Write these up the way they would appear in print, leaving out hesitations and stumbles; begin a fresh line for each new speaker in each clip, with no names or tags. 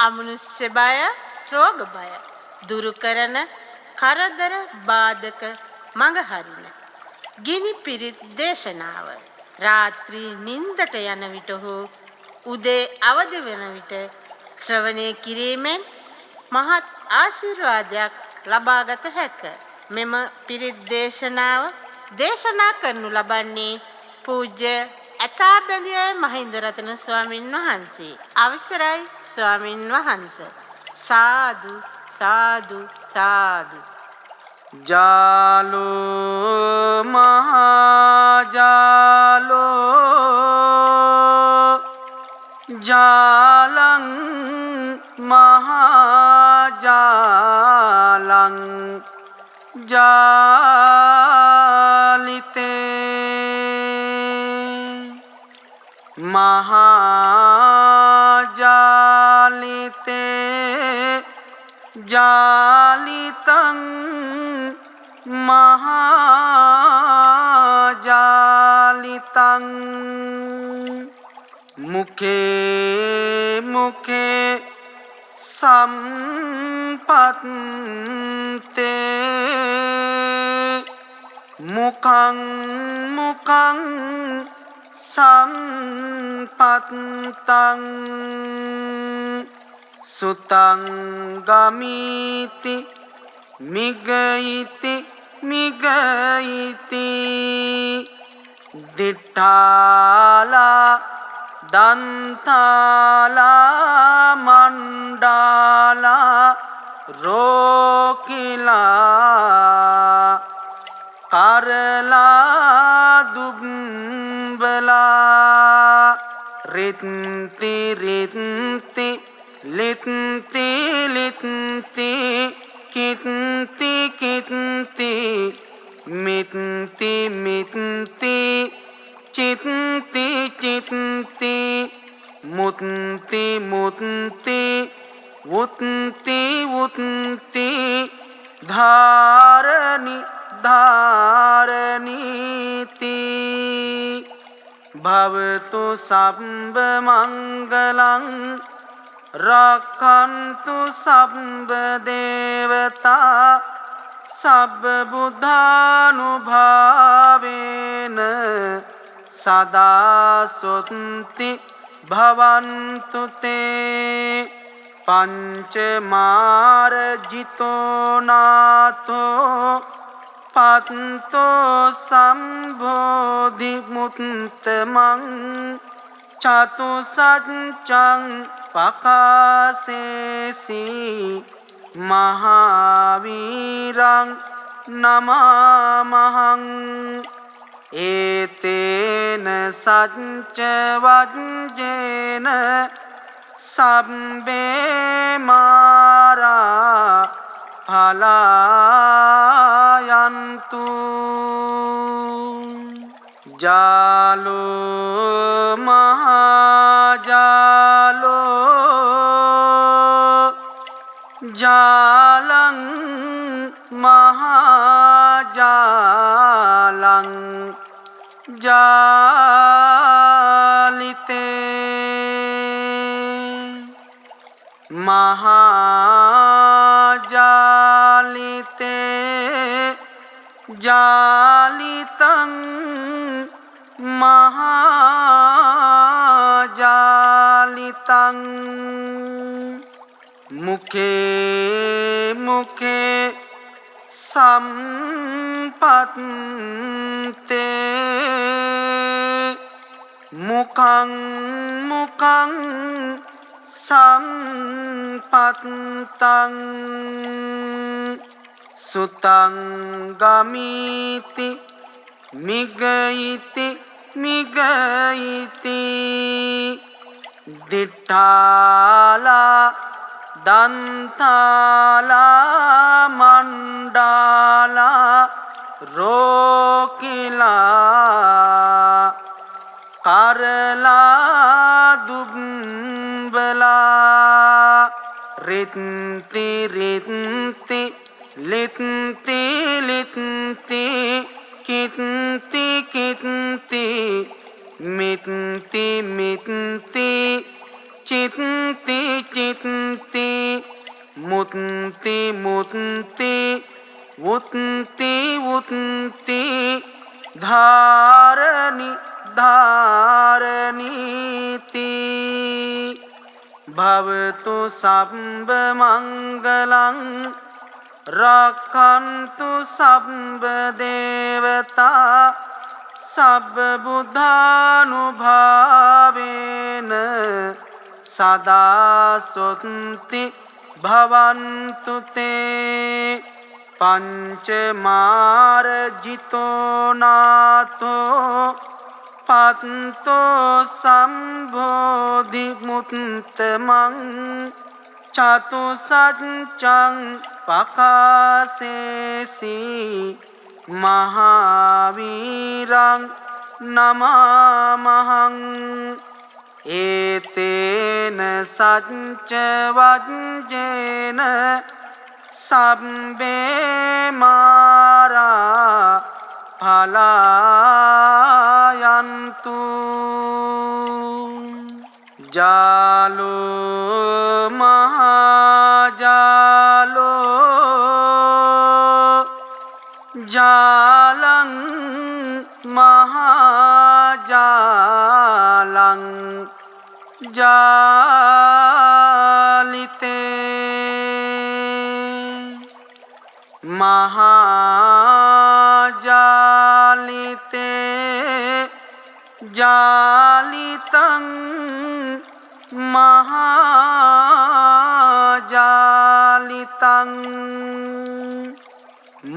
අමනුෂ්‍ය බය, රෝග බය දුරු කරන කරදර බාධක මඟ හරින ගිනි පිරිත් දේශනාව රාත්‍රී නින්දට යන විට හෝ උදේ අවදි වන විට ශ්‍රවණය කිරීමෙන් මහත් ආශිර්වාදයක් ලබාගත හැක. මෙම පිරිත් දේශනාව දේශනා කරනු ලබන්නේ පූජ්‍ය ඇතාබැඳිය මහින්දරතන ස්වාමින් වහන්සේ. අවසරයි ස්වාමින් වහන්සේ. සාදු සාදු සාදු.
ජාලෝ මහජාලෝ ජාලං මහජාලං ජාලිතේ මහජාලිතේ ජාලිතං මහජාලිතං මුඛේ මුඛේ සම්පත්තේ මුඛං මුඛං සම්පත්තං සුතං ගමිති මිගයිති මිගයිති දිඨාලා දන්තාලා මණ්ඩාලා රෝකිලා කරලා දුම්බලා රිත්ති රිත්ති ලිත්ති ලිත්ති කිත්ති කිත්ති මිත්ති මිත්ති චිත්ති චිත්ති මුත්ති මුත්ති වුත්ති වුත්ති ධාරණි ධාරණීති භවතු සම්බ මංගලං රක්ඛන්තු සම්බ දේවතා සබ්බ බුද්ධානුභාවේන සදා සොත්ති භවන්තු තේ පංච මාරජිතෝ නාථෝ පත්තෝ සම්බෝධි මුත්තමං චතු සච්ඡං පකාසේසි මහාවීරං නමාමහං ඒතේන සච්ච වජ්ජේන සම්බේ මාරා පලායන්තු ජාලෝ මහජාලෝ ජාලං මහජාලං ජාලිතේ මහජාලිතේ ජාලිතං මහජාලිතං මුඛේ මුඛේ සම්පත්තේ මුඛං මුඛං සම්පත්තං සුතං ගමිති මිගයිති මිගයිති දිඨාලා දන්තාලා මණ්ඩාලා රෝකිලා කරලා දුම්බලා රිත්ති රිත්ති ලිත්ති ලිත්ති කිත්ති කිත්ති මිත්ති මිත්ති චිත්ති චිත්ති කිත්ති ධාරණි ධාරණීති භවතු සබ්බ මංගලං රක්ඛන්තු සබ්බ දේවතා සබ්බ බුද්ධානුභාවේන සදා සොත්ති භවන්තු තේ පංචමාරජිතෝ නාතෝ පත්තෝ සම්බෝධි මුත්තමං චතුසත්චං පකාසේසි මහාවීරං නමාමහං ඒතේන සච්ච වජ්ජේන සබ්බේ මාරා ඵලායන්තු ජාලෝ මහාජාලෝ ජාලං මහාජාලං ජාලිතේ මහාජාලිතේ ජාලිතං මහාජාලිතං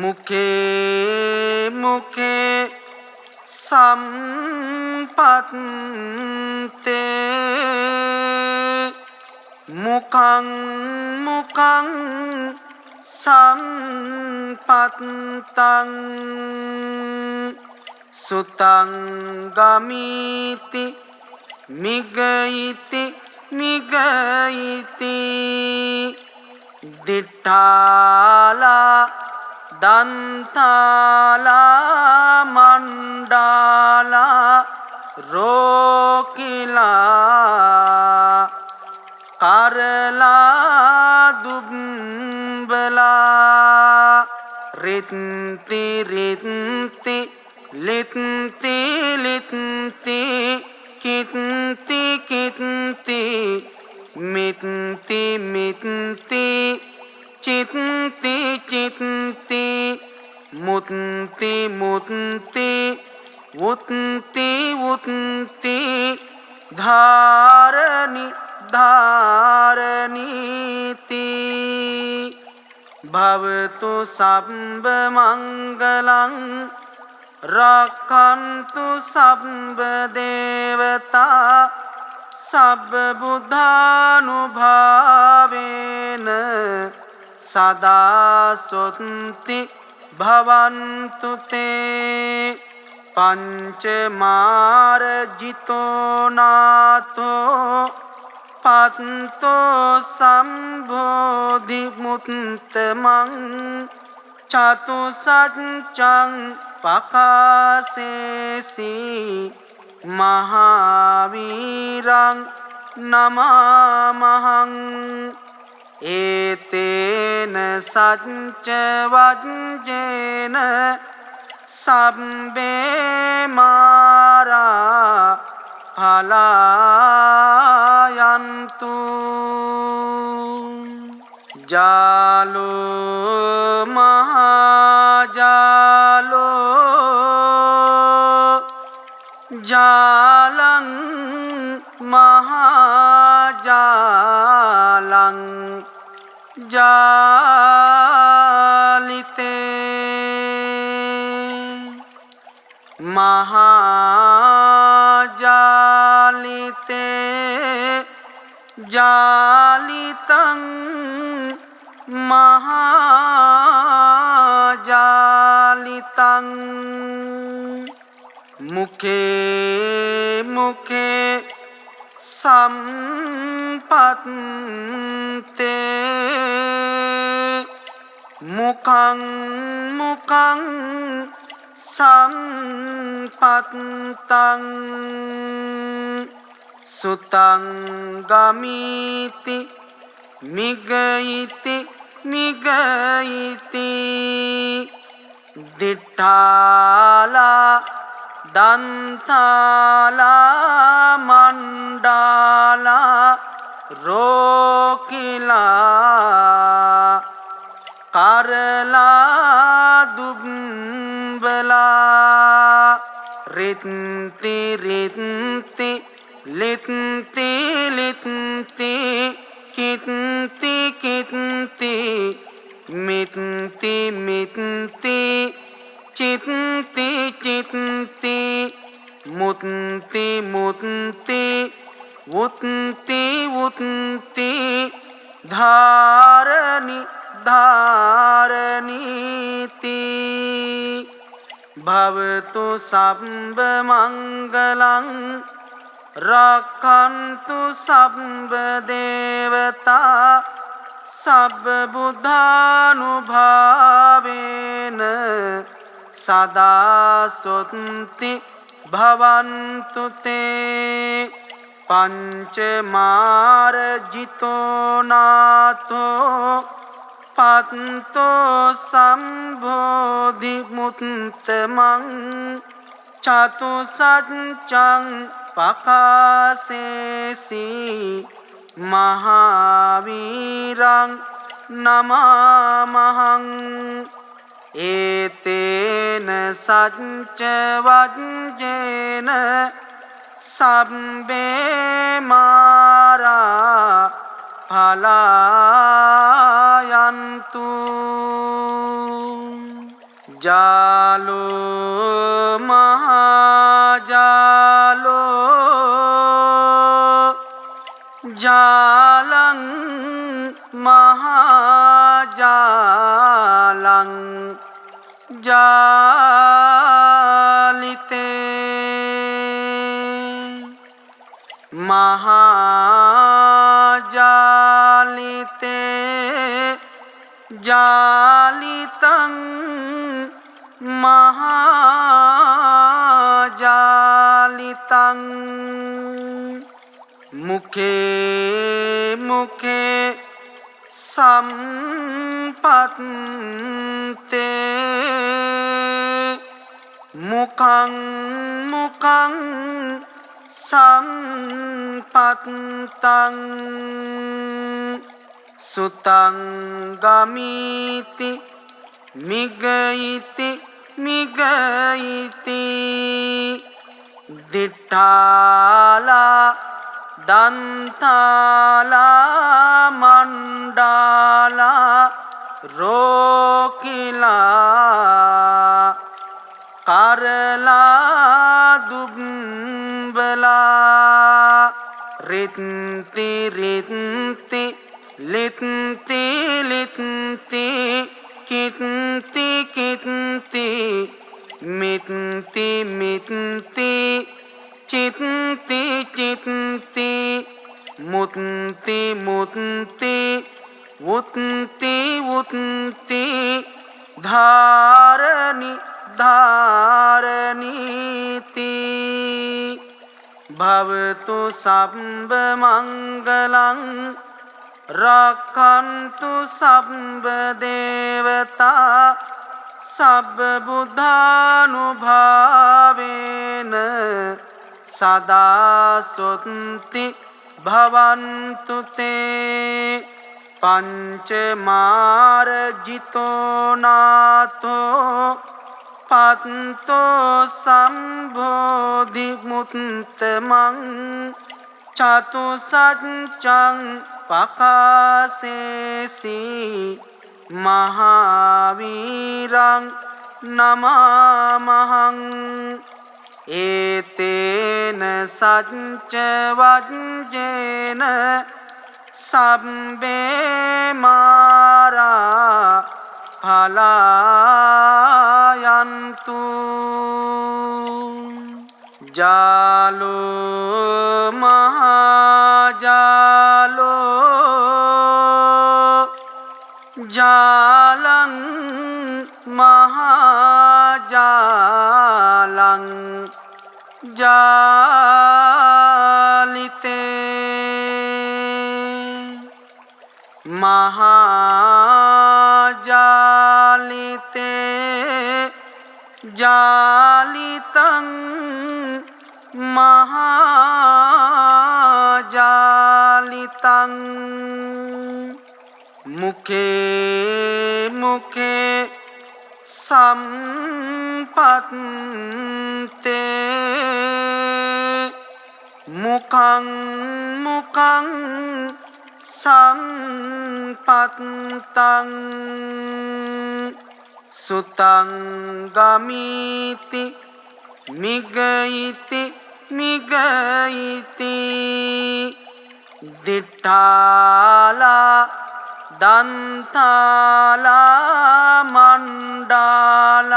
මුඛේ මුඛේ සම්පත්තේ මුඛං මුඛං සම්පත්තං සුතං ගමීති මිගයිති මිගයිති දිඨාලා දන්තාලා මණ්ඩාලා රෝකිලා කරලා දුම්බලා රිත්ති රිත්ති ලිත්ති ලිත්ති කිත්ති කිත්ති මිත්ති මිත්ති චිත්ති චිත්ති මුත්ති මුත්ති වුත්ති වුත්ති ධාරණි ධාරණීති භවතු සබ්බ මංගලං රක්ඛන්තු සබ්බ දේවතා සබ්බ බුද්ධානුභාවේන සදා සොත්ති භවන්තු තේ පංචමාරජිතෝ නාතෝ පත්තෝ සම්බෝධි මුත්තමං චතුසත්චං පකාසේසි මහාවීරං නමාමහං ඒතේන සච්ච වජ්ජේන සබ්බේ මාරා ඵලායන්තු ජාලෝ මහාජාලෝ ජාලං මහාජාලං ජාලිතේ මහාජාලිතේ ජාලිතං මහාජාලිතං මුඛේ මුඛේ සම්පත්තේ මුඛං මුඛං සම්පත්තං සුතං ගමීති මිගයිති මිගයිති දිඨාලා දන්තාලා මණ්ඩාලා රෝකිලා කරලා දුම්බලා රිත්ති රිත්ති ලිත්ති ලිත්ති කිත්ති කිත්ති මිත්ති මිත්ති චිත්ති චිත්ති මුත්ති මුත්ති වුත්ති වුත්ති ධාරණි ධාරණීති භවතු සම්බ මංගලං රක්ඛන්තු සම්බ දේවතා සබ්බ බුද්ධානුභාවේන සදා සොත්ති භවන්තු තේ පංච මාරජිතෝ නාතෝ පත්තෝ සම්බෝධි මුත්තමං චතු සච්චං පකාසේසි මහාවීරං නමාමහං ඒතේන සච්ච වජ්ජේන සබ්බේ මාරා පලායන්තු ජාලෝ මහාජාලෝ ජාලං මහාජාලං ජාලිතේ මහාජාලිතේ ජාලිතං මහාජාලිතං මුඛේ මුඛේ සම්පත්තේ මුඛං මුඛං සම්පත්තං සුතං ගමීති මිගයිති මිගයිති දිඨාලා දන්තාලා මණ්ඩාලා රෝකිලා කරලා දුම්බලා රිත්ති රිත්ති ලිත්ති ලිත්ති කිත්ති කිත්ති මිත්ති මිත්ති චිත්ති චිත්ති මුත්ති මුත්ති වුත්ති වුත්ති ධාරණි ධාරණීති භවතු සම්බ මංගලං රක්ඛන්තු සම්බ දේවතා සබ්බ බුද්ධානුභාවේන සදා සොත්ති භවන්තු තේ පංච මාරජිතෝ නාතෝ පත්තෝ සම්බෝධි මුත්තමං චතු සච්චං පකාසේසි මහාවීරං නමාමහං ඒතේන සච්ච වජ්ජේන සබ්බේ මාරා පලායන්තු ජාලෝ මහාජාලෝ ජාලං මහාජාලං ජාලිතේ මහාජාලිතේ ජාලිතං මහාජාලිතං මුකේ මුකේ සම්පත්තේ මුකං මුකං සම්පත්තං සුතං ගමිති මිගයිති මිගයිති දිට්ඨාලා දන්තාලා මණ්ඩාලා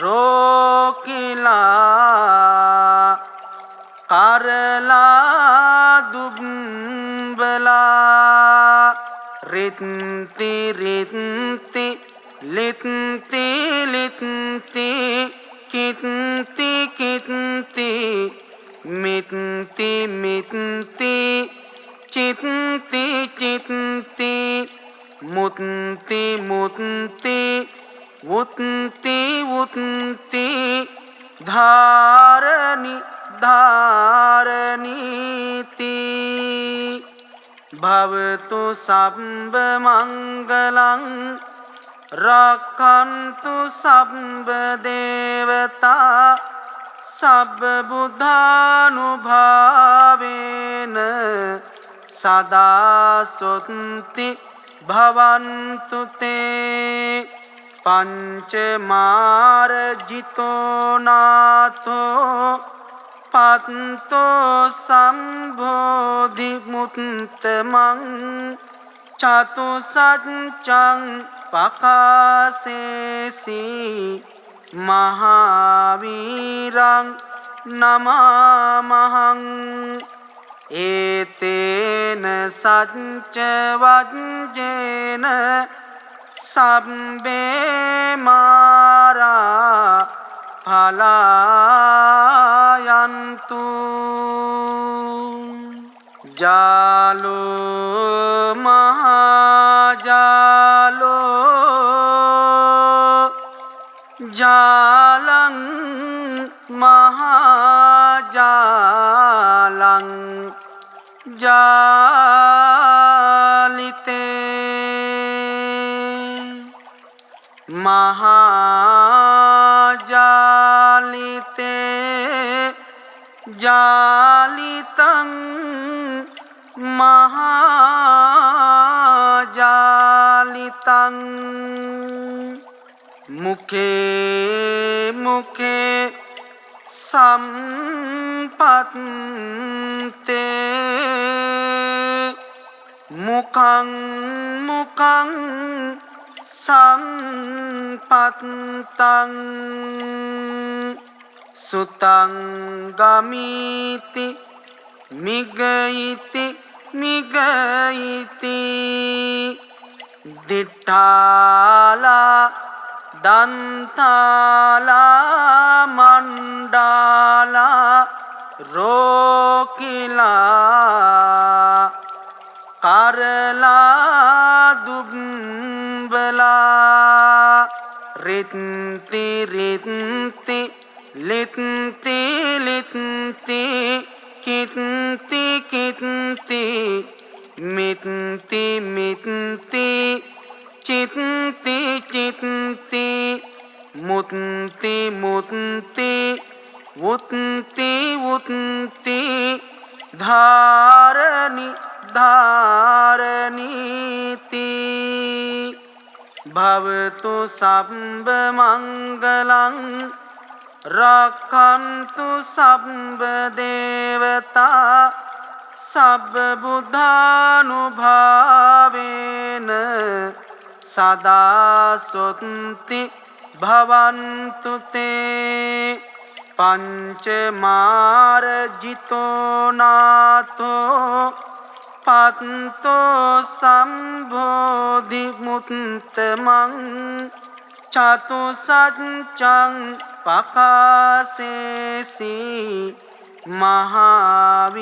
රෝකිලා කරලා දුම්බලා රිත්ති රිත්ති ලිත්ති ලිත්ති කිත්ති කිත්ති මිත්ති මිත්ති චිත්ති චිත්ති මුත්ති මුත්ති වුත්ති වුත්ති ධාරණි ධාරණීති භවතු සම්බ මංගලං රක්ඛන්තු සම්බ දේවතා සබ්බ බුද්ධානුභාවේන සදා සොත්ති භවන්තු තේ පංචමාරජිතෝ නාථෝ පත්තෝ සම්බෝධි මුත්තමං චතුසත්චං පකාසේසි මහාවීරං නමාමහං ඒතේන සච්ච වජ්ජේන සබ්බේ මාරා පලායන්තු ජාලෝ මහාජාලෝ ජාලං මහාජාලං ජාලිතේ මහාජාලිතේ ජාලිතං මහාජාලිතං මුකේ මුකේ සම්පත්තේ මුකං මුකං සම්පත්තං සුතං ගමිති මිගයිති මිගයිති දිට්ඨාලා දන්තාලා මණ්ඩාලා රෝකිලා කරලා දුම්බලා රිත්ති රිත්ති ලිත්ති ලිත්ති කිත්ති කිත්ති මිත්ති මිත්ති චිත්ති චිත්ති මුත්ති මුත්ති වුත්ති වුත්ති ධාරණි ධාරණීති භවතු සම්බ මංගලං රක්ඛන්තු සම්බ දේවතා සබ්බ බුද්ධානුභාවේන සදා සොත්ති භවන්තු තේ පංචමාරජිතෝ නාථෝ පත්තෝ සම්බෝධි මුත්තමං චතුසත්චං පකාසේසි මහාවීරං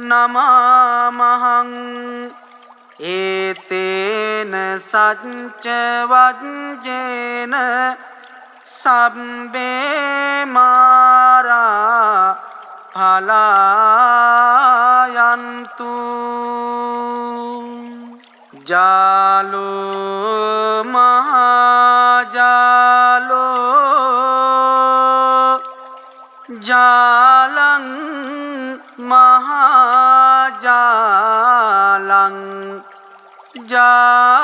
නමාමහං ඒතේන සච්ච වජ්ජේන සබ්බේ මාරා පලායන්තු ජාලෝ මහජාලෝ ජාලං මහජාලං ජාලිතේ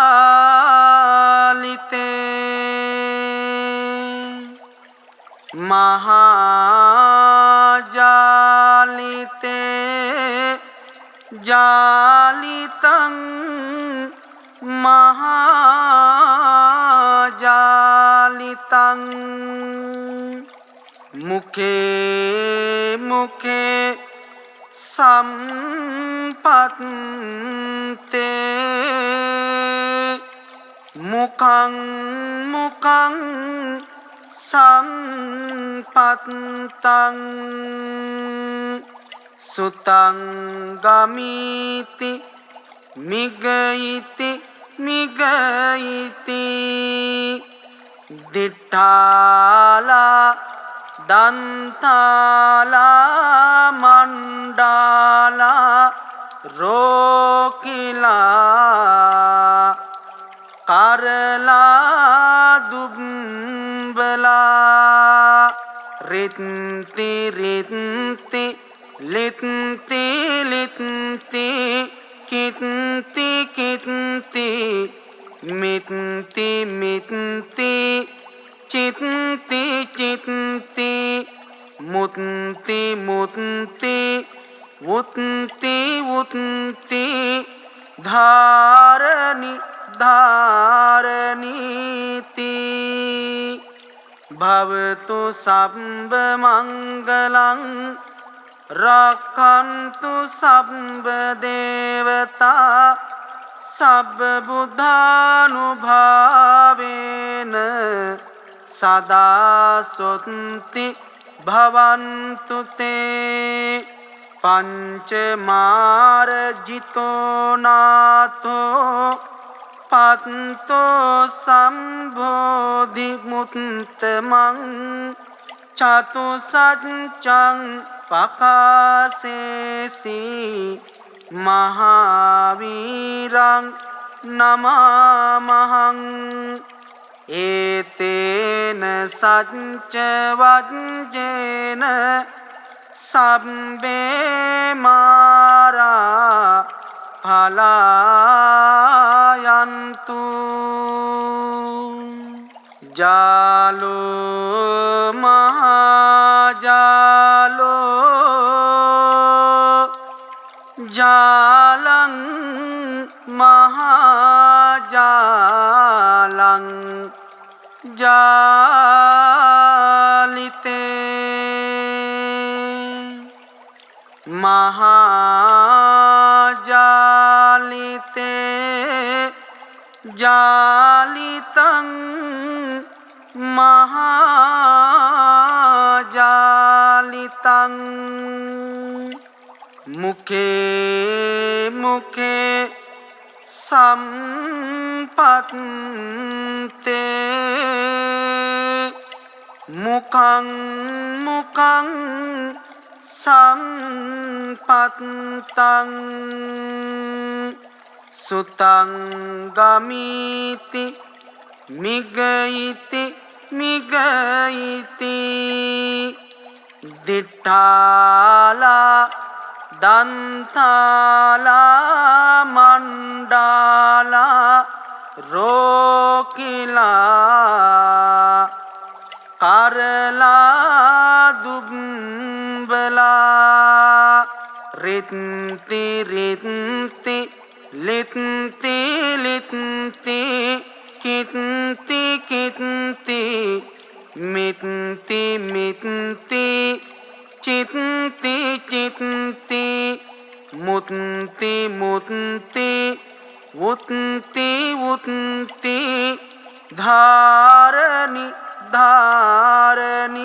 මහජාලිතේ ජාලිතං මහජාලිතං මුඛේ මුඛේ සම්පත්තේ මුඛං මුඛං සම්පත්තං සුතං ගමිති මිගයිති මිගයිති දිඨාලා දන්තාලා මණ්ඩාලා රෝකිලා කරලා දුම්බලා රිත්ති රිත්ති ලිත්ති ලිත්ති කිත්ති කිත්ති මිත්ති මිත්ති චිත්ති චිත්ති මුත්ති මුත්ති වුත්ති වුත්ති ධාරණි ධාරණීති භවතු සම්බ මංගලං රක්ඛන්තු සම්බ දේවතා සබ්බ බුද්ධානුභාවේන සදා සොත්ති භවන්තු තේ පංච මාරජිතෝ නාතෝ පත්තෝ සම්බෝධි මුත්තමං චතු සච්චං පකාසේසි මහාවීරං නමාමහං ඒතේන සච්ච වජ්ජේන සබ්බේ මාරා පලායන්තු ජාලෝ මහජාලෝ ජාලං මහජාලං ජාලිතේ මහජාලිතේ ජාලිතං මහජාලිතං මුඛේ මුඛේ සම්පත්තේ මුඛං මුඛං සම්පත්තං සුතං ගමිති මිගයිති මිගයිති දිඨාලා දන්තාලා මණ්ඩාලා රෝකිලා කරලා දුම්බලා රිත්ති රිත්ති ලිත්ති ලිත්ති කිත්ති කිත්ති මිත්ති මිත්ති චිත්ති චිත්ති මුත්ති මුත්ති වුත්ති වුත්ති ධාරණි ධාරණීති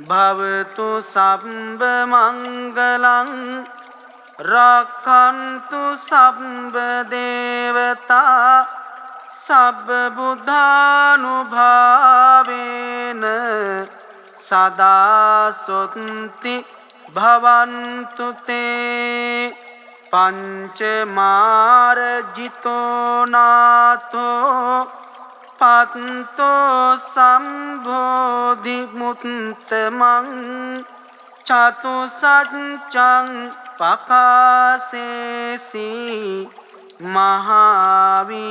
භවතු සම්බ මංගලං රක්ඛන්තු සම්බ දේවතා සබ්බ බුද්ධානුභාවේන සදා සොත්ති භවන්තු තේ පංචමාරජිතෝ නාතෝ පත්තෝ සම්බෝධි මුත්තමං චතුසච්චං පකාසේසි මහාවීරං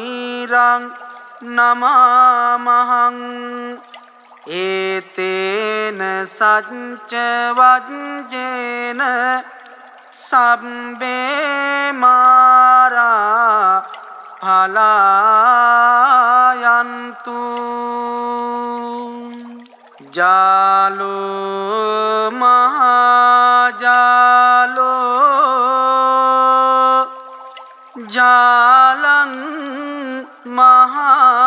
නමාමහං ඒතේන සච්ච වජ්ජේන සබ්බේ මාරා ඵලායන්තු ජාලෝ මහාජාලෝ ජාලං මහාජාලං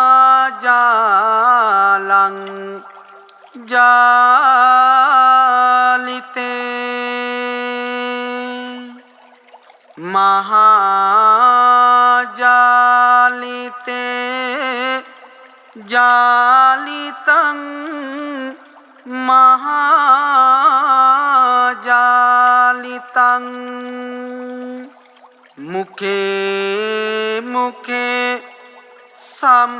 ජාලිතේ මහාජාලිතේ ජාලිතං මහාජාලිතං මුඛේ මුඛේ සම්පත්තේ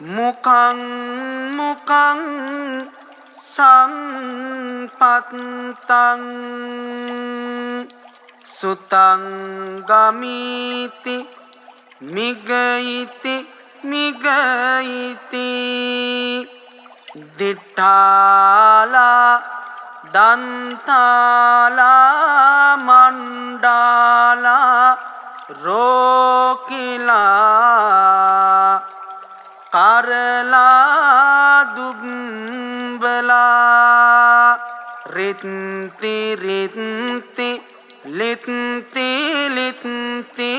මුඛං මුඛං සම්පත්තං සුතං ගමිති මිගයිති මිගයිති දිඨාලා දන්තාලා මණ්ඩාලා රෝකිලා කරලා දුම්බලා රිත්ති රිත්ති ලිත්ති ලිත්ති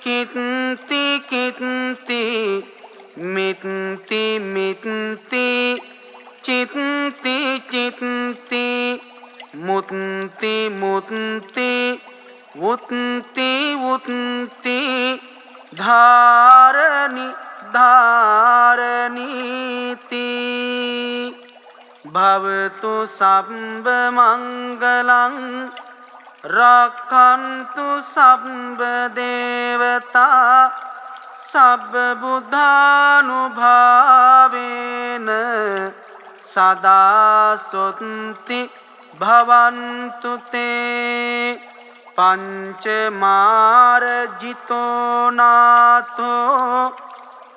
කිත්ති කිත්ති මිත්ති මිත්ති චිත්ති චිත්ති මුත්ති මුත්ති වුත්ති වුත්ති ධාරණි ධාරණීති භවතු සම්බ මංගලං රක්ඛන්තු සම්බ දේවතා සබ්බ බුද්ධානුභාවේන සදා සොත්ති භවන්තු තේ පංචමාරජිතෝ නාතෝ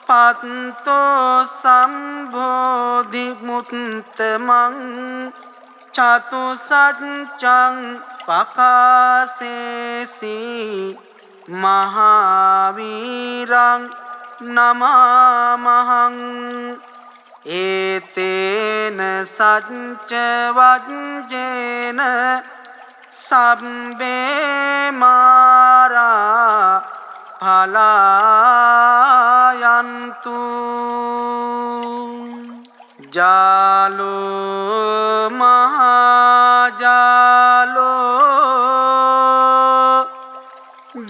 පත්තෝ සම්බෝධි මුත්තමං චතුසච්චං පකාසේසි මහාවීරං නමාමහං ඒතේන සච්ච වජ්ජේන සබ්බේ මාරා ඵලායන්තු ජාලෝ මහාජාලෝ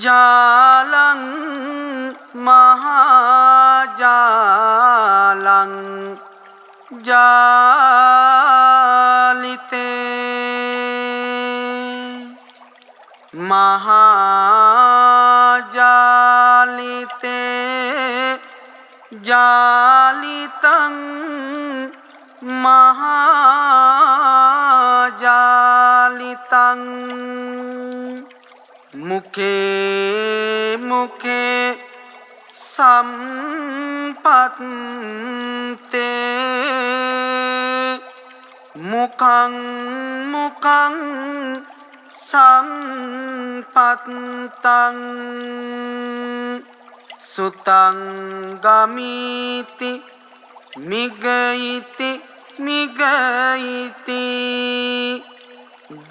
ජාලං මහාජාලං ජාලිතේ මහාජාලිතේ ජාලිතං මහාජාලිතං මුඛේ මුඛේ සම්පත්තේ මුඛං මුඛං සම්පත්තං සුතං ගමිති මිගයිති මිගයිති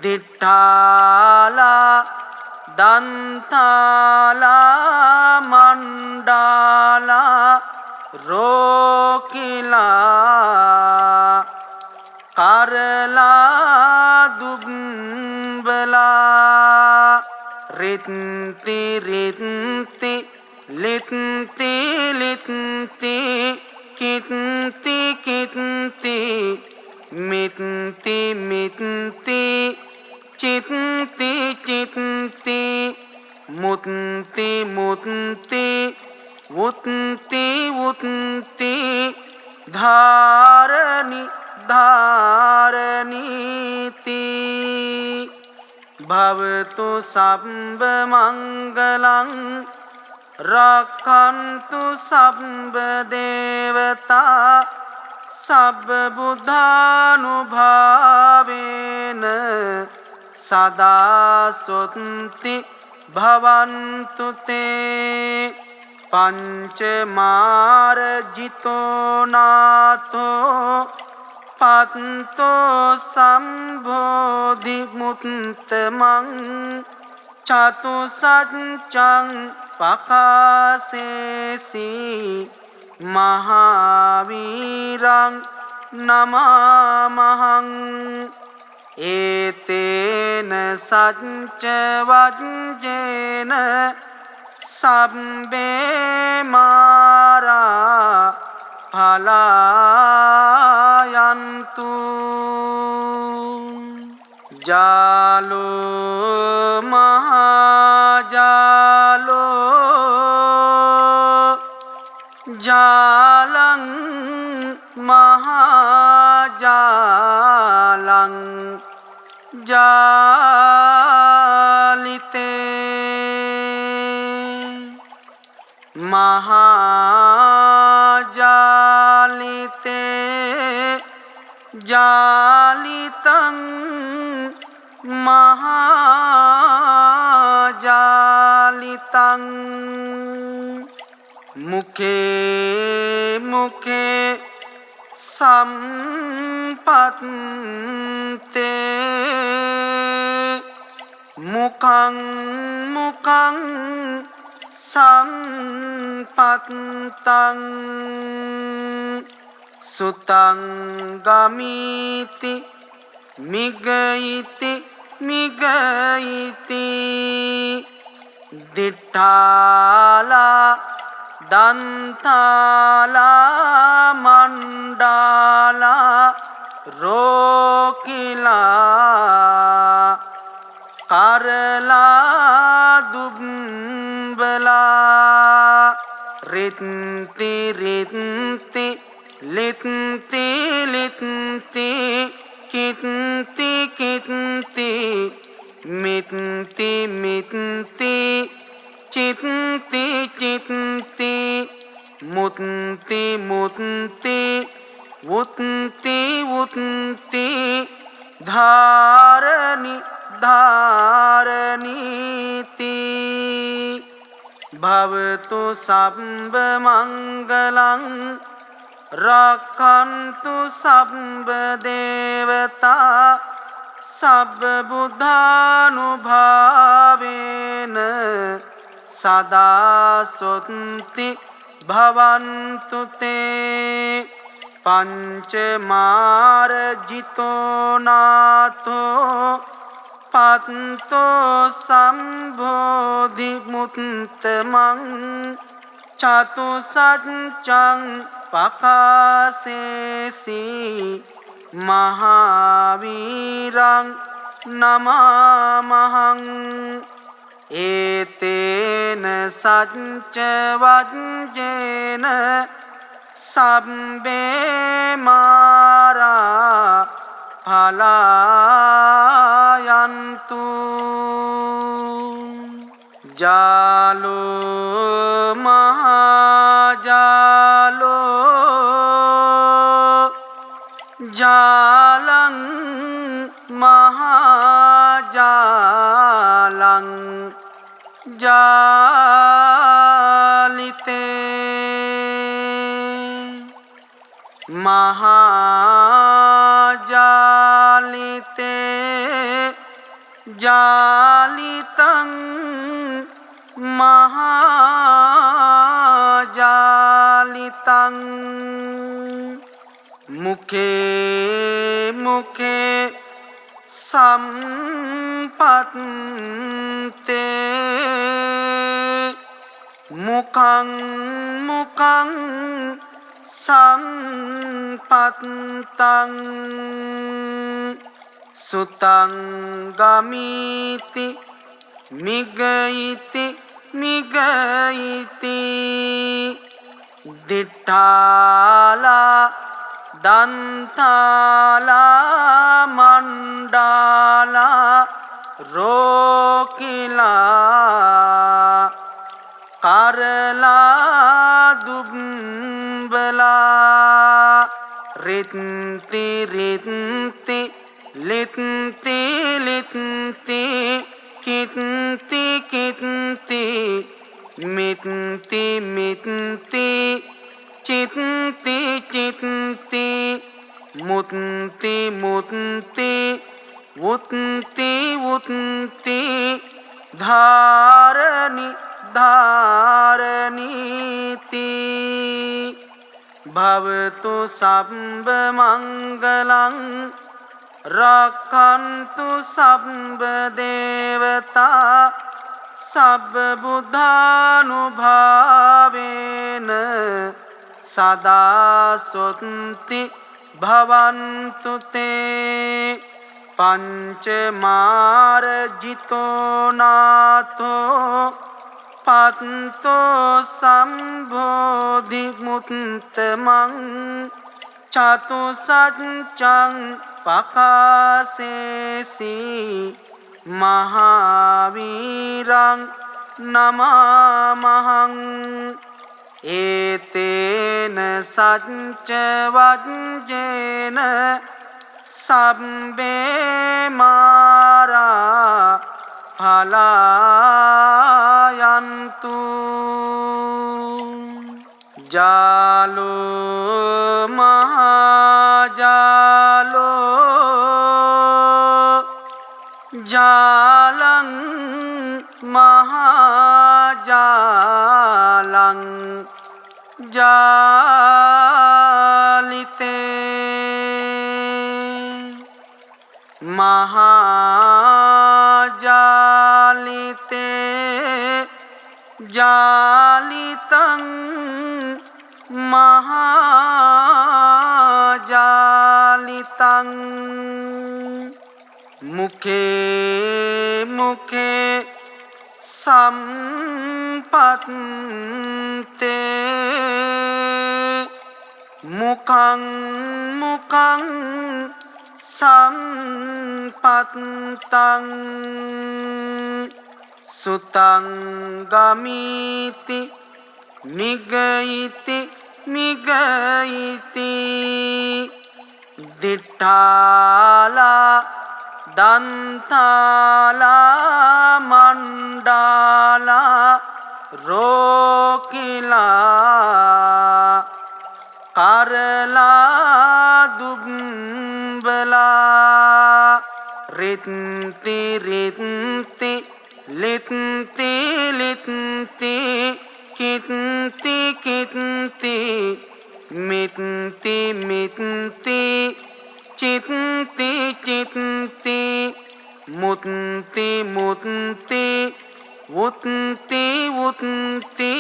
දිඨාලා දන්තාලා මණ්ඩාලා රෝකිලා කරලා දුම්බලා රිත් රිත්ති රිත්ති ලිත්ති ලිත්ති කිත්ති කිත්ති මිත්ති මිත්ති චිත්ති චිත්ති මුත්ති මුත්ති වුත්ති වුත්ති ධාරණි ධාරණීති භවතු සම්බ මංගලං රක්ඛන්තු සම්බ දේවතා සබ්බ බුද්ධානුභාවේන සදා සොත්ති භවන්තු තේ පංච මාර්ජිතෝ නාතෝ පත්තෝ සම්බෝධි මුත්තමං චතුසත්චං පකාසේසි මහාවීරං නමාමහං ඒතේන සච්ච වජ්ජේන සබ්බේ මාරා පලායන්තු ජාලෝ මහාජාලෝ ජාලං මහාජාලං ජාලිතේ මහාජාලිතේ ජාලිතං මහාජාලිතං මුඛේ මුඛේ සම්පත්තේ මුඛං මුඛං සම්පත්තං සුතං ගමීති මිගයිති මිගයිති දිඨාලා දන්තාලා මණ්ඩාලා රෝකිලා කරලා දුම්බලා රිත්ති රිත්ති ලිත්ති ලිත්ති කිත්ති කිත්ති මිත්ති මිත්ති චිත්ති චිත්ති මුත්ති මුත්ති වුත්ති වුත්ති ධාරණි ධාරණීති භවතු සම්බ මංගලං රක්ඛන්තු සම්බ දේවතා සබ්බ බුද්ධානුභාවේන සදා සොත්ති භවන්තු තේ පංච මාර්ජිතෝ නාතෝ පත්තෝ සම්බෝධි මුත්තමං චතුසත්චං පකාසේසි මහාවීරං නමාමහං ඒතේන සච්ච වජ්ජේන සබ්බේ මාරා පලායන්තු ජාලෝ මහාජාලෝ ජාලං මහාජාලං ජාලිතේ මහාජාලිතේ ජාලිතං මහාජාලිතං මුඛේ මුඛේ සම්පත්තේ මුකං මුකං සම්පත්තං සුතං ගමිති මිගයිති මිගයිති දිට්ඨාලා දන්තාලා මණ්ඩාලා රෝකිලා කරලා දුම්බලා රිත්ති රිත්ති ලිත්ති ලිත්ති කිත්ති කිත්ති මිත්ති මිත්ති චිත්ති චිත්ති මුත්ති මුත්ති වුත්ති වුත්ති ධාරණි ධාරණීති භවතු සම්බ මංගලං රක්ඛන්තු සම්බ දේවතා සබ්බ බුද්ධානුභාවේන සදා සොත්ති භවන්තු තේ පංච මාරජිතෝ නාථෝ පත්තෝ සම්බෝධි මුත්තමං චතු සච්චං පකාසේසි මහාවීරං නමාමහං ඒතේන සච්ච වජ්ජේන සබ්බේ මාරා ඵලායන්තු ජාලෝ මහාජාලෝ ජාලං මහාජාලං ජාලිතේ මහාජාලිතේ ජාලිතං මහාජාලිතං මුඛේ මුඛේ සම්පත්තේ මුඛං මුඛං සම්පත්තං සුතං ගමිති මිගයිති මිගයිති දිට්ඨාලා දන්තාලා මණ්ඩාලා රෝකිලා කරලා දුම්බලා රිත්ති රිත්ති ලිත්ති ලිත්ති කිත්ති කිත්ති මිත්ති මිත්ති චිත්ති චිත්ති මුත්ති මුත්ති වුත්ති වුත්ති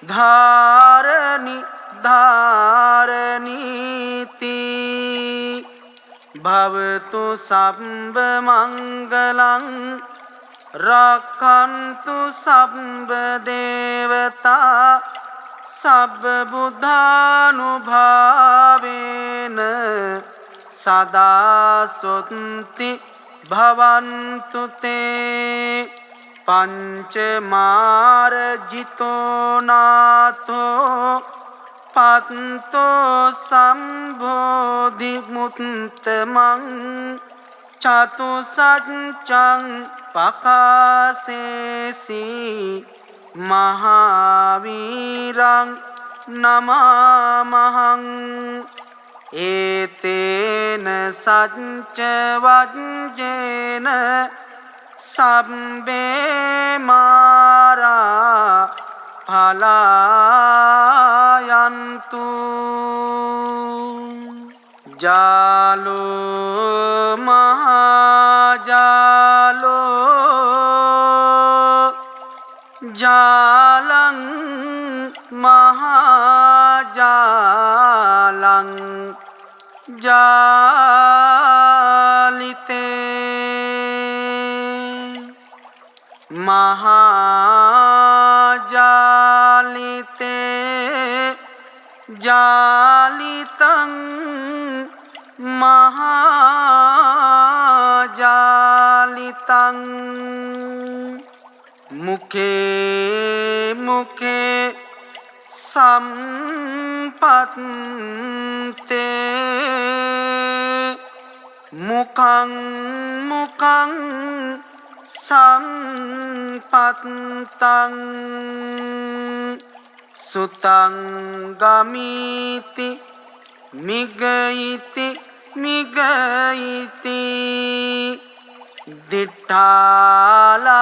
ධාරණි ධාරණීති භවතු සම්බ මංගලං රක්ඛන්තු සම්බ දේවතා සබ්බ බුද්ධානුභාවේන සදා සොත්ති භවන්තු තේ පංච මාරජිතෝ නාථෝ පත්තෝ සම්බෝධි මුත්තමං චතු සච්චං පකාසේසි මහාවීරං නමාමහං ඒතේන සච්ච වජ්ජේන සබ්බේ මාරා ඵලායන්තු ජාලෝ මහා महाजालं जालिते महाजालिते जालितं महाजालितं मुखे मुखे सम्पत्ते मुखं मुखं सम्पत्तं सुतं गमीति मिगयिति मिगयिति दिट्ठाला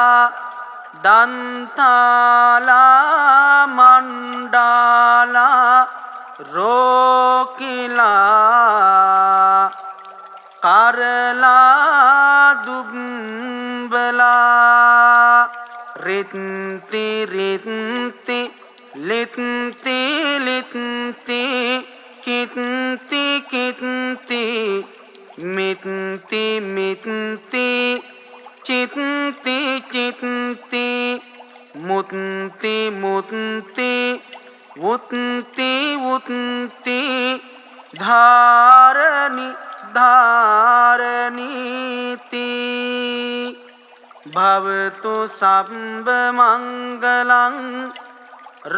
दंताला मंडाला रोकिला करला दुबला रित्ति रित्ति लित्ति लित्ति कित्ति कित्ति मित्ति मित्ति चित्ति चित्ति मुत्ति मुत्ति उत्ति उत्ति धारणी धारणीति भवतु सर्वमङ्गलं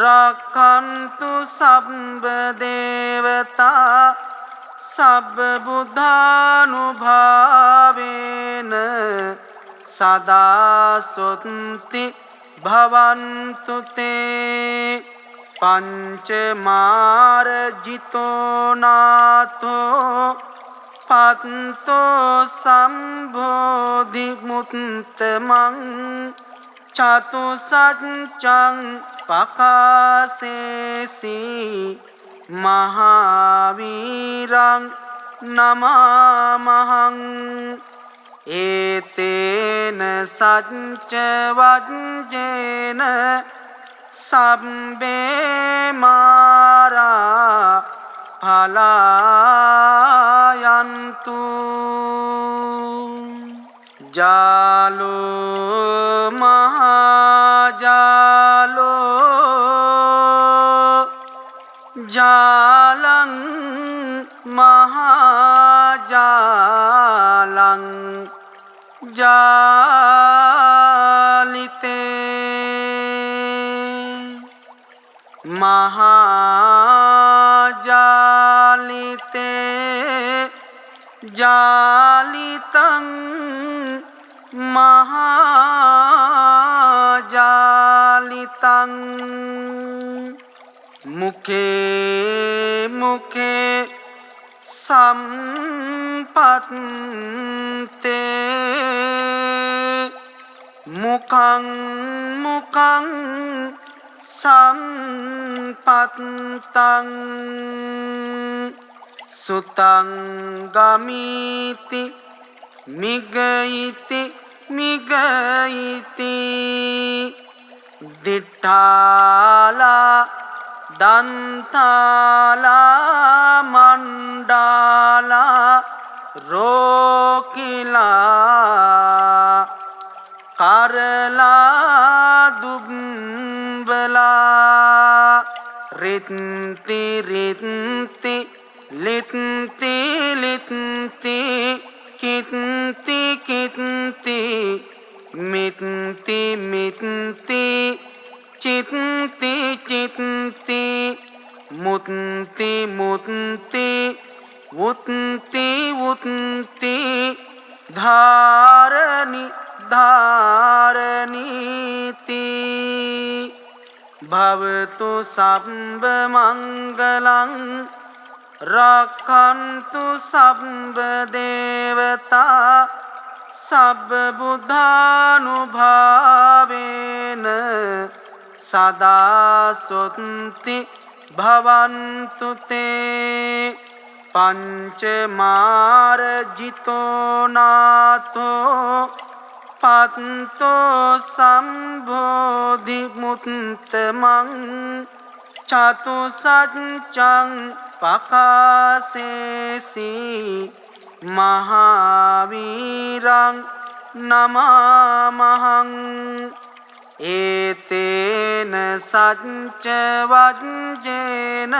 रक्षन्तु सर्वदेवता सर्वबुद्धानुभावेन सदा सन्ति भवन्तु ते पंचमार्जितो नाथो पन्तो सम्बोधिमुत्तमं चतुसञ्चं पकासेसि महावीरं नमामहम् एतेन सञ्च वज्रेण सम्बे मारा फलायन्तु जालो महाजालो जालं महाजालं जालिते महाजालिते जालितं महाजालितं मुखे मुखे सम्पत्ते मुखं मुखं सम्पत्तं सुतं गमीति मिगयिति मिगयिति दिट्ठाला दंताला मंडाला रोकिला करला दुबला रित्ति रित्ति लित्ति लित्ति कित्ति कित्ति मित्ति मित्ति चित्ति चित्ति मुत्ति मुत्ति उत्ति उत्ति धारणी धारणीति भवतु सर्वमङ्गलं रक्षन्तु सर्वदेवता सर्वबुद्धानुभावेन सदा सन्ति भवन्तु ते पंचमार्जितो नाथो පත්තෝ සම්බෝධි මුත්තමං චතුසත්චං පකාසේසි මහාවීරං නමාමහං ඒතේන සච්ච වජ්ජේන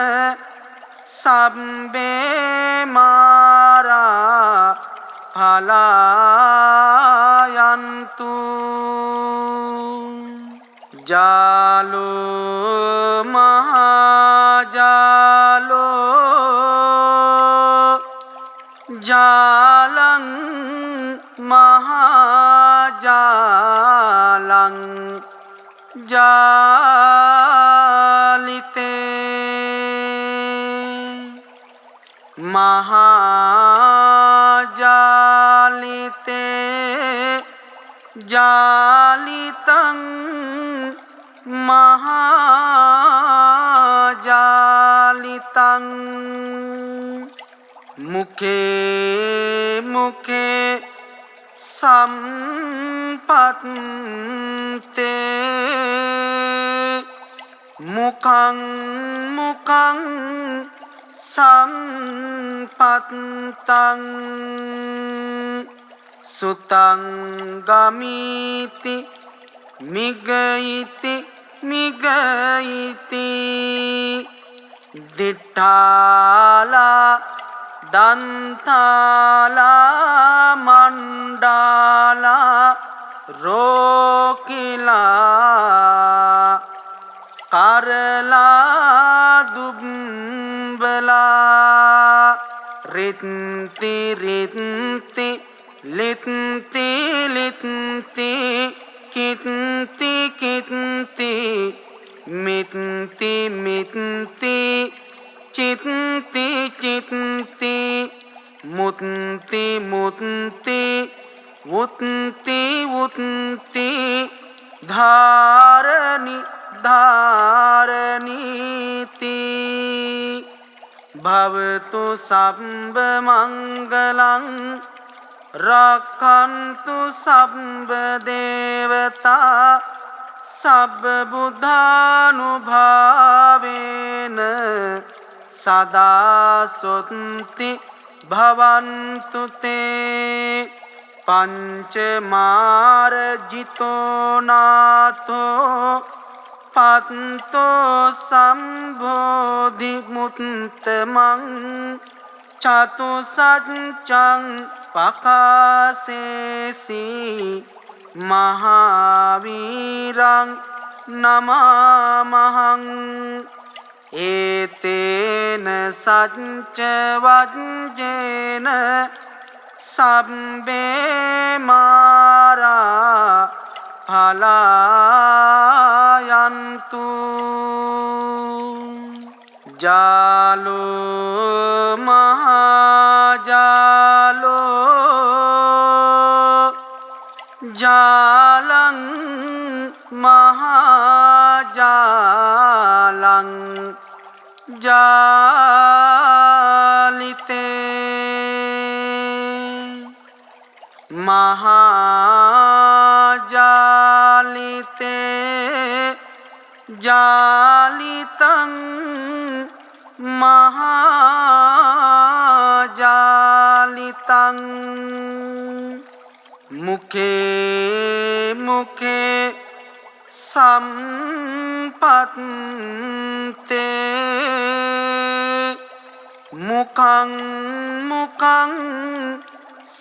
සබ්බේ මාරා පලායන්තු ජාලෝ මහාජාලෝ ජාලං මහාජාලං ජාලිතේ මහාජාලිතේ ජාලිතං මහාජාලිතං මුඛේ මුඛේ සම්පත්තේ මුඛං මුඛං සම්පත්තං සුතං ගමිති මිගයිති මිගයිති දිඨාලා දන්තාලා මණ්ඩාලා රෝකිලා කරලා දුම්බලා රිත්ති රිත්ති ලිත්ති ලිත්ති කිත්ති කිත්ති මිත්ති මිත්ති චිත්ති චිත්ති මුත්ති මුත්ති වුත්ති වුත්ති ධාරණි ධාරණීති භවතු සම්බ මංගලං රක්ඛන්තු සම්බ දේවතා සබ්බ බුද්ධානුභාවේන සදා සොත්ති භවන්තු තේ පංච මාරජිතෝ නාතෝ පත්තෝ සම්බෝධි මුත්තමං චතුසත්චං පකාසේසි මහාවීරං නමාමහං ඒතේන සච්ච වජ්ජේන සබ්බේ මාරා පලායන්තු ජාලෝ මහාජාලෝ ජාලං මහාජාලං ජාලිතේ මහාජාලිතේ ජාලිතං මහාජාලිතං මුඛේ මුඛේ සම්පත්තේ මුඛං මුඛං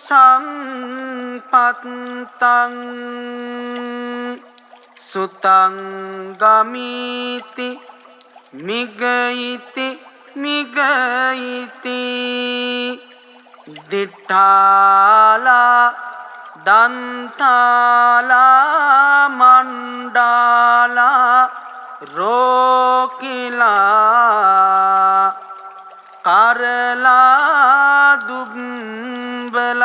සම්පත්තං සුතං ගමිති මිගයිති මිගයිති දිඨාලා දන්තාලා මණ්ඩාලා රෝකිලා කරලා දුම්බලා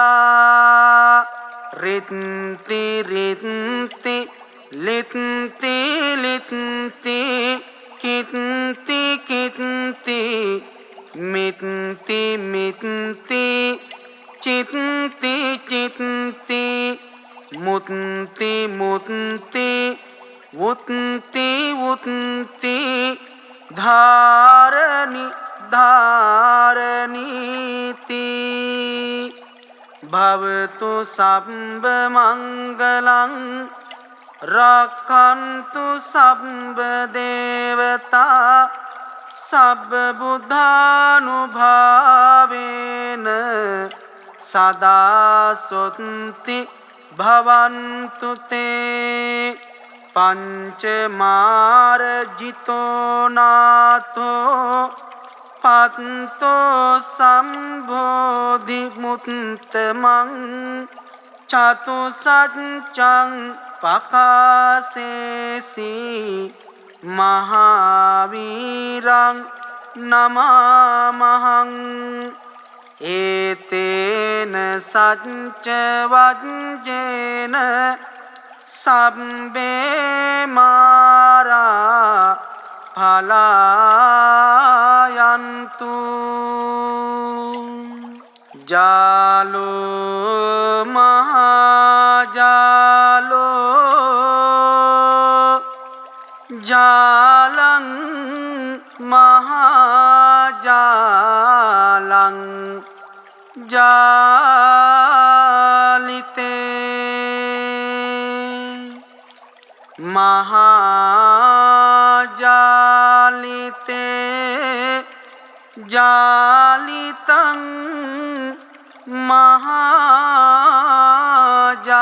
රිත්ති රිත්ති ලිත්ති ලිත්ති කිත්ති කිත්ති මිත්ති මිත්ති චිත්ති චිත්ති මුත්ති धारणी धारणीति भवतु सब्ब मंगलं रक्षन्तु सब्ब देवता सब्ब बुद्धानुभावेन सदा सुन्ति भवन्तु ते पंचमार्जितो नाथो पन्तो संबोधिमुत्तमं चतुसञ्चं पकासेसि महावीरं नमामहं एतेन सञ्च वज्रेन सब्बे मारा फलायन्तु जालो महाजालो जालं महाजालं जालिते महाजालिते जालितं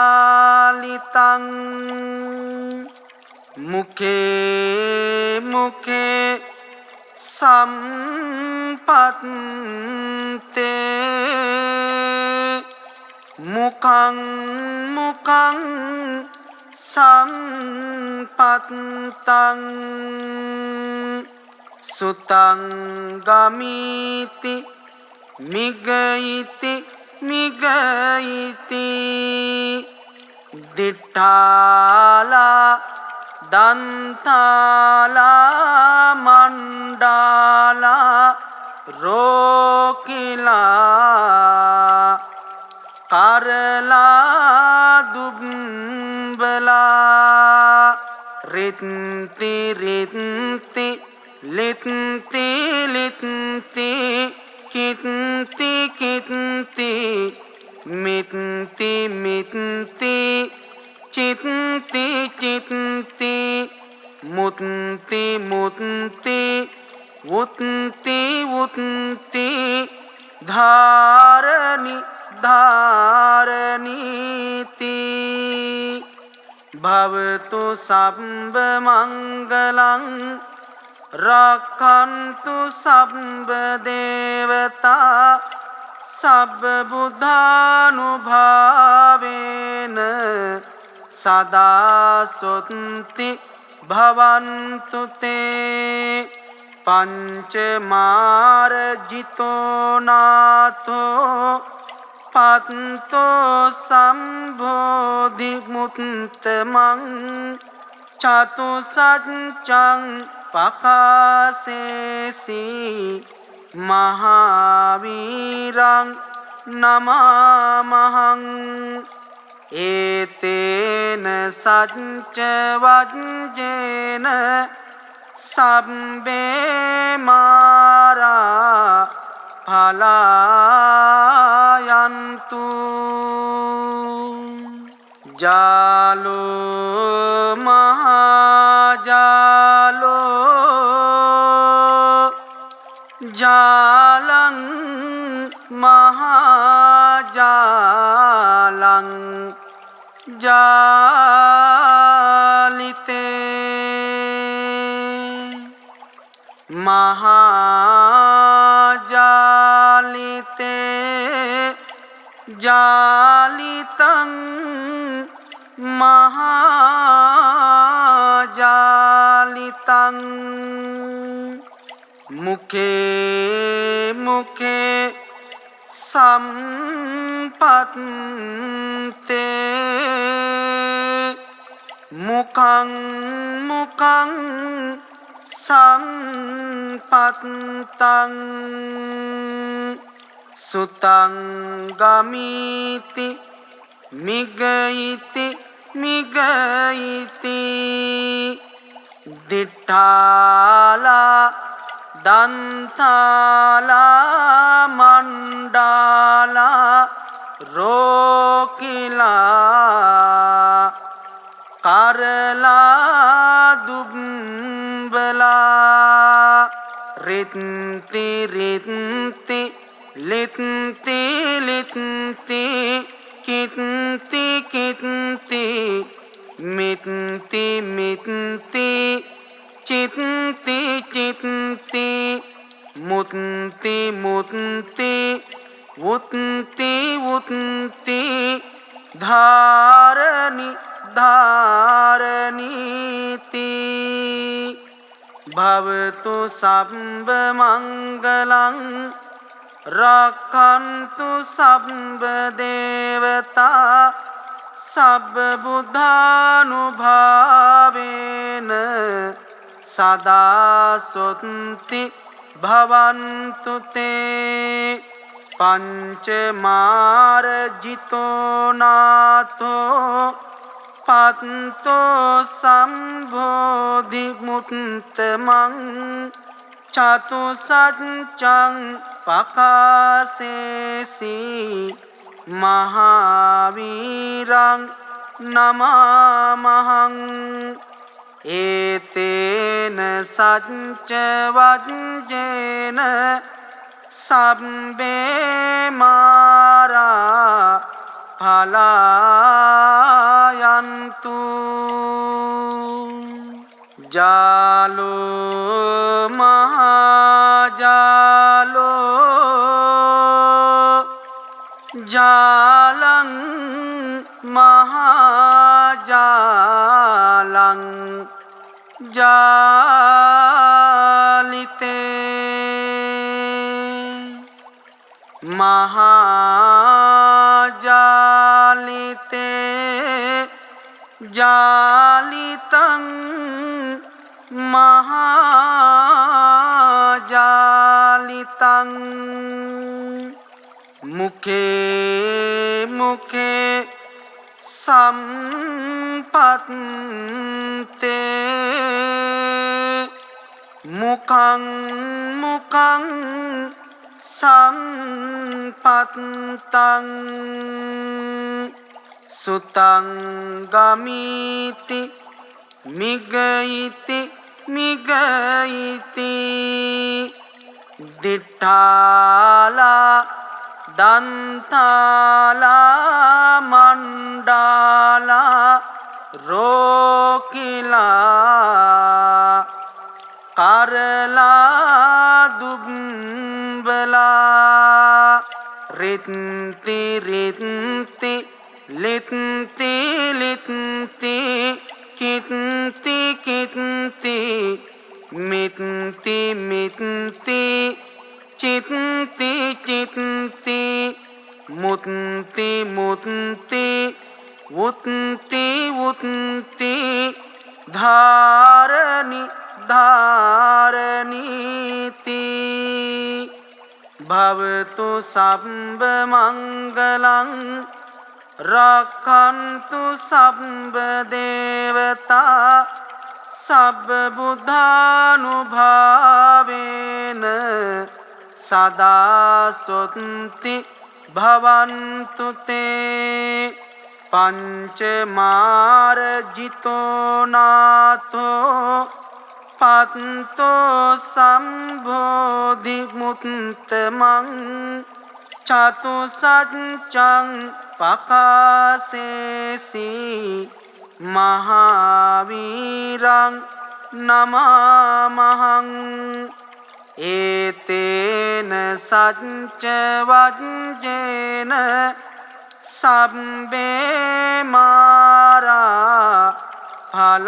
महाजालितं मुखे मुखे संपत्ते मुखं मुखं संपत्तं सुतं गमीति मिगयिति मिगयिति दिट्ठाला दंताला मंडाला रोकिला करला दुबला रित्ति रित्ति लित्ति लित्ति कित्ति कित्ति मित्ति मित्ति चित्ति चित्ति मुत्ति मुत्ति उत्ति उत्ति धारणी धारणीति भवतु सब्ब मंगलं रक्षन्तु सब्ब देवता सब्ब बुद्धानुभावेन सदा सुन्ति भवन्तु ते पंचमार्जितो नाथो पन्तो संबोधिमुत्तमं चतुसञ्चं पकासेसि महावीरं नमामहं एतेन सञ्च वज्रेन सब्बे मारा फलायन्तु जालो महाजालो जालं महाजालं जालिते महाजालिते जालितं महाजालितं मुखे मुखे संपत्ते मुखं मुखं संपत्तं सुतं गमीति मिगयिति मिगयिति दिट्ठा දන්තාලා මණ්ඩාලා රෝකිලා කරලා දුම්බලා රිත්ති රිත්ති ලිත්ති ලිත්ති කිත්ති කිත්ති මිත්ති මිත්ති චිත්ති චිත්ති මුත්ති මුත්ති වුත්ති වුත්ති ධාරණි ධාරණීති භවතු සම්බ මංගලං රක්ඛන්තු සම්බ දේවතා සබ්බ බුද්ධානුභාවේන සදා සොත්ති භවන්තු තේ පංච මාරජිතෝ නාතෝ පත්තෝ සම්බෝධි මුත්තමං චතු සච්චං පකාසේසි මහාවීරං නමාමහං ඒතේන සච්ච වජ්ජේන සබ්බේ මාරා පලායන්තු ජාලෝ මහාජාලෝ ජාලං මහාජාලං ජාලිතේ මහාජාලිතේ ජාලිතං මහාජාලිතං මුඛේ මුඛේ සම්පත්තේ මුඛං මුඛං සම්පත්තං සුතං ගමීති මිගයිති මිගයිති දිඨාලා දන්තාලා මණ්ඩාලා රෝකිලා කරලා දුම්බලා රිත්ති රිත්ති ලිත්ති ලිත්ති කිත්ති කිත්ති මිත්ති මිත්ති චිත්ති චිත්ති මුත්ති මුත්ති වුත්ති වුත්ති ධාරණි ධාරණීති භවතු සම්බ මංගලං රක්ඛන්තු සම්බ දේවතා සබ්බ බුද්ධානුභාවේන සදා සොත්ති භවන්තු තේ පංච මාරජිතෝ නාතෝ පත්තෝ සම්බෝධි මුත්තමං චතු සච්චං පකාසේසි මහාවීරං නමාමහං ඒතේන සච්ච වජ්ජේන සබ්බේ මාරා පලායන්තු